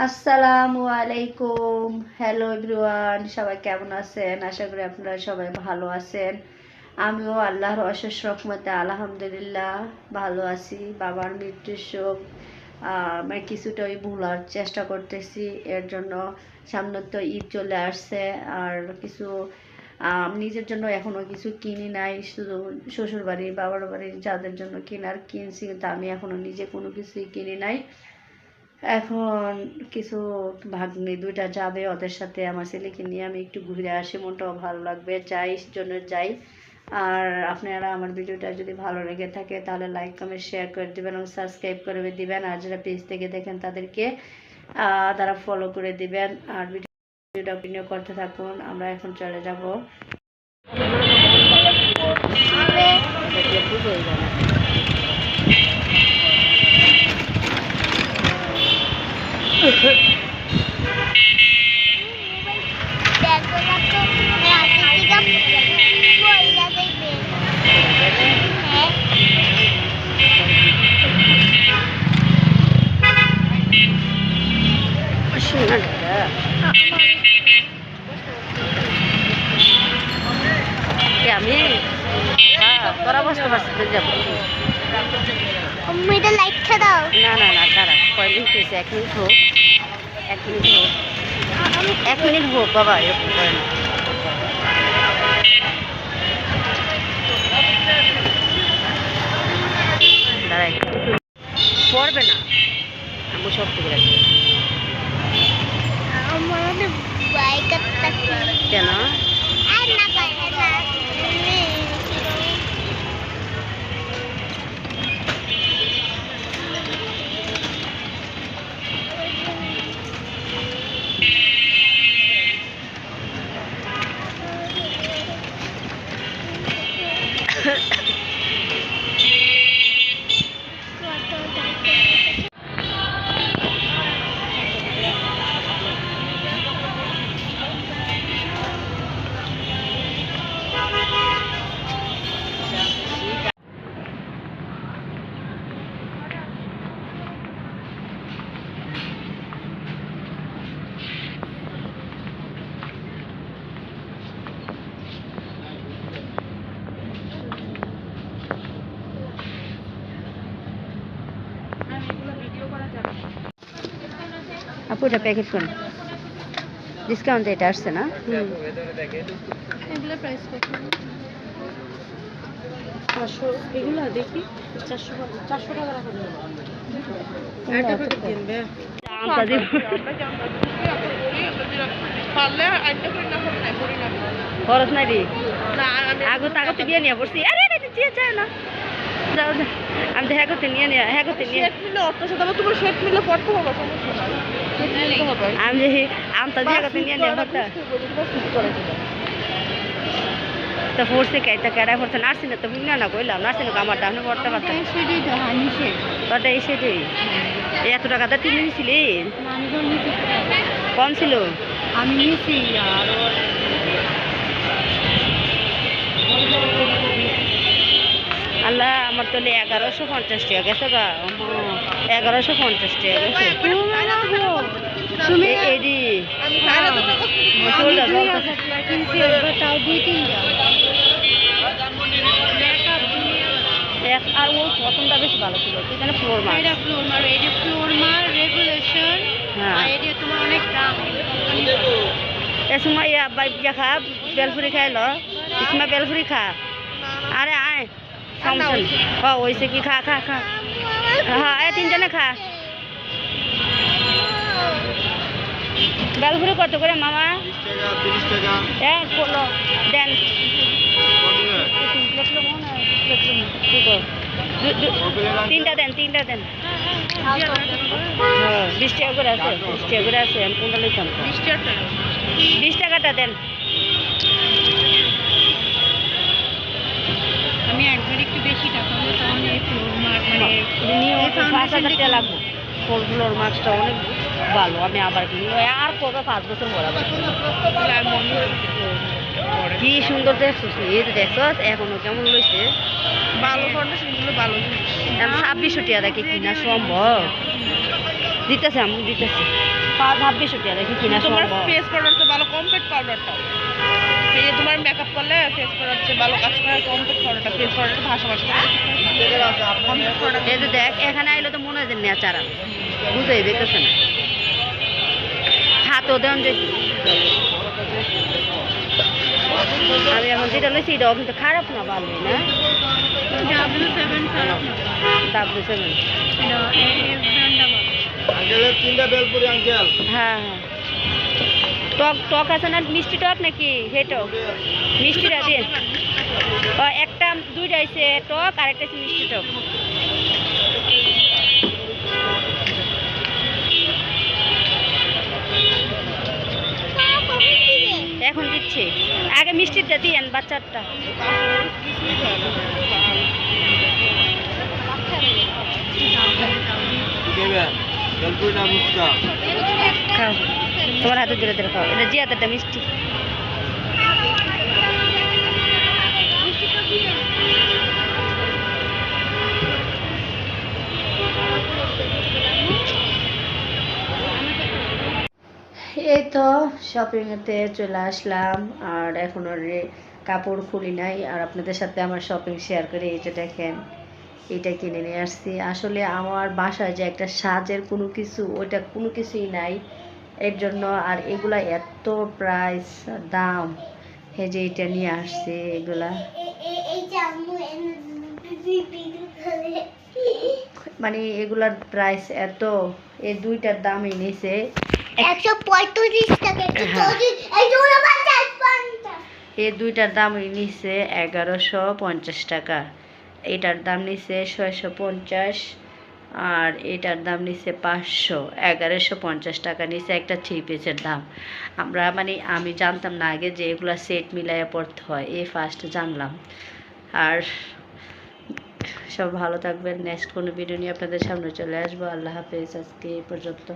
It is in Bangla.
আসসালামু আলাইকুম। হ্যালো এভরিওয়ান, সবাই কেমন আছেন? আশা করি আপনারা সবাই ভালো আছেন। আমিও আল্লাহর অশেষ রহমতে আলহামদুলিল্লাহ ভালো আছি। বাবার মৃত্যুর শোক মানে কিছুটা ওই ভোলার চেষ্টা করতেছি। এর জন্য সামনে তো ঈদ চলে আসছে, আর কিছু নিজের জন্য এখনও কিছু কিনি নাই, শুধু শ্বশুর বাড়ি বাবার বাড়ি যাদের জন্য কিনার কিনছি, কিন্তু আমি এখনও নিজে কোনো কিছুই কিনি নাই। এখন কিছু ভাগ্নি দুইটা যাবে, ওদের সাথে আমার ছেলেকে নিয়ে আমি একটু ঘুরে আসি, মনটাও ভালো লাগবে, যাই জন্য যাই। আর আপনারা আমার ভিডিওটা যদি ভালো লেগে থাকে তাহলে লাইক কমেন্ট শেয়ার করে দিবেন এবং সাবস্ক্রাইব করে দিবেন। আর যারা পেজ থেকে দেখেন তাদেরকে তারা ফলো করে দিবেন। আর ভিডিওটা কন্টিনিউ করতে থাকুন। আমরা এখন চলে যাব। বুঝেই যায় না। আমি তোরা বসতে পারছি যাবো। লাইটটা দাও। না না না, দাঁড়া, কয় মিনিট হয়েছে? 1 মিনিট হোক, 1 মিনিট হোক, 1 মিনিট হোক বাবা, এরকম করে না। দাঁড়াই, পড়বে না, আমি সব থেকে রাখি। কেন? আপু এটা প্যাকেট করুন, ডিসকাউন্ট এটা আসছে না? এগুলো প্রাইস কত? 500। এগুলো দেখি 400 টাকা রাখা যাবে। এটা প্যাকেট কিনবে। আমটা দিব খরচ নাই রে, আগতে দিয়ে নিয়ে পড়ছি। আরে দিয়ে যায় না, যাও না, আমি তো হ্যাঁ করতে নিয়ে হ্যাঁ করতে নিয়ে আমি যে আমটা দিয়ে করতে নিয়ে তো পড়ছে কেটা কেডায় পড়ছে নার্সিং তো বুঝলে না, কইলাম নার্সিং আমার ডানে পড়তে পারতাম। তোরটা এসে যাই এত টাকা তো 3 নিয়েছিলি, কম ছিল। আমি নিয়েছি আর আল্লাহ, আমার তো 1150 টাকা গেছে গা, 1150 টাকা গেছে। তুমি এডি আর ওই প্রথমটা বেশি ভালো ছিল, এখানে ফ্লোর মার, রেগুলেশন। হ্যাঁ এটা তোমার অনেক দাম। এ সময় ইয়া খা, বেলফুরি খাইলো, ইসমা বেলফুরি খা। আরে আয় সমস্যা ওইসে কি খা খা খা, হ্যাঁ এ 3 জনে খা। বেলফুরি কত করে মামা? 30 টাকা। করলো দেন, তিনটা দেন 20 টাকা করে আছে, 20 টাকা করে আছে। আমি কোনটা লিখতাম? 20 টাকাটা দেন। আমি একবার একটু বেশি টাকা হলে তাহলে ফ্লোর মার্ক মানে 5,000 টাকা লাগবে। ফ্লোর মার্কসটা অনেক ভালো, আমি আবার কিনবো। আর কবে 5 বছর পড়াবো। কি সুন্দর দেখছো, এই দেখছো এখনো কেমন লইছে, ভালো ফাউন্ডেশনগুলো ভালো। 2600 টাকা দেখি কিনা সম্ভব। দিতেছে আমি দিতেছি। ছাব্বিশশো টাকা দেখি কিনা তোমার সম্ভব। ফেস পাউডার তো ভালো, কমপ্যাক্ট পাউডারটা। এই যে তোমার মেকআপ করলে ফেস পাউডার চেয়ে ভালো কাজ করে কমপ্যাক্ট পাউডারটা। ফেস পাউডার ভাষা ভাষা কমপ্যাক্ট পাউডার। এই তো দেখ এখানে আইলো তো মনে হয় যে নেওয়া চারা বুঝেই দেখতেছে না হাতও দেন যে আমি এখন যেটা লইছি এটাও কিন্তু খারাপ না ভালো না W7 খারাপ না। W7 এটা এই ব্র্যান্ডটা ভালো। আঙ্কেলের 3টা বেলপুরি আঙ্কেল। হ্যাঁ হ্যাঁ টক টক আছে না মিষ্টি টক নাকি হেটো মিষ্টিটা দিয়ে একটা দুইটা আছে টক আর একটা আছে মিষ্টি টক এখন দিচ্ছি আগে মিষ্টিটা দিয়েন বাচ্চারটা দেবেন বেলপুরিটা মুস্কা। খাও তোমার হাতে ধরে ধরে খাও এটা জিয়াদারটা মিষ্টি এই তো শপিংয়েতে চলে আসলাম আর এখন আর কাপড় খুলি নাই আর আপনাদের সাথে আমার শপিং শেয়ার করে এই যে দেখেন এটা কিনে নিয়ে আসছি আসলে আমার বাসায় যে একটা সাজের কোনো কিছু ওইটা কোনো কিছুই নাই এর জন্য আর এগুলা এত প্রাইস দাম এই যে এটা নিয়ে আসছে এগুলা মানে এগুলার প্রাইস এত এই দুইটার দামই নিছে 135 টাকা। হ্যাঁ। এই যে ওরা 50 এই দুইটার দামই নিছে 1150 টাকা এটার দাম নিছে 650 আর এটার দাম নিছে 500 1150 টাকা নিছে একটা 3 পিসের দাম আমরা মানে আমি জানতাম না আগে যে এগুলা সেট মিলাইয়া পড়তে হয় এই ফার্স্ট জানলাম আর সব ভালো থাকবেন নেক্সট কোনো ভিডিও নিয়ে আপনাদের সামনে চলে আসবো আল্লাহ হাফেজ আজকে এই পর্যন্ত